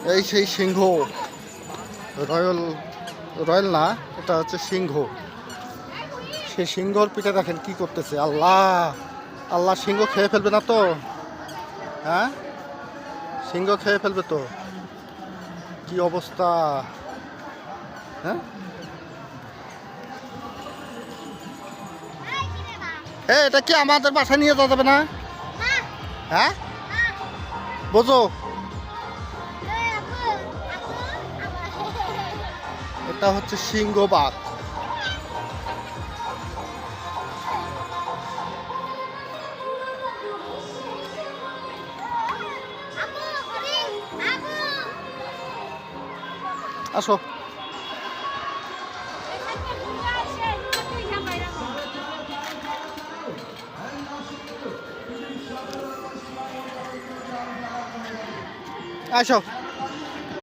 এই সেই সিংহ, royal royal না, এটা হচ্ছে সিংহ। সেই সিংহর পিঠে দেখেন কি করতেছে। আল্লাহ আল্লাহ, সিংহ খেয়ে ফেলবে না তো? হ্যাঁ, সিংহ খেয়ে ফেলবে তো? কি অবস্থা! হ্যাঁ, এটা কি আমাদের বাসায় নিয়ে যাওয়া যাবে না? হ্যাঁ, বোঝো, এটা হচ্ছে সিংহবাগ। আসো, আসো।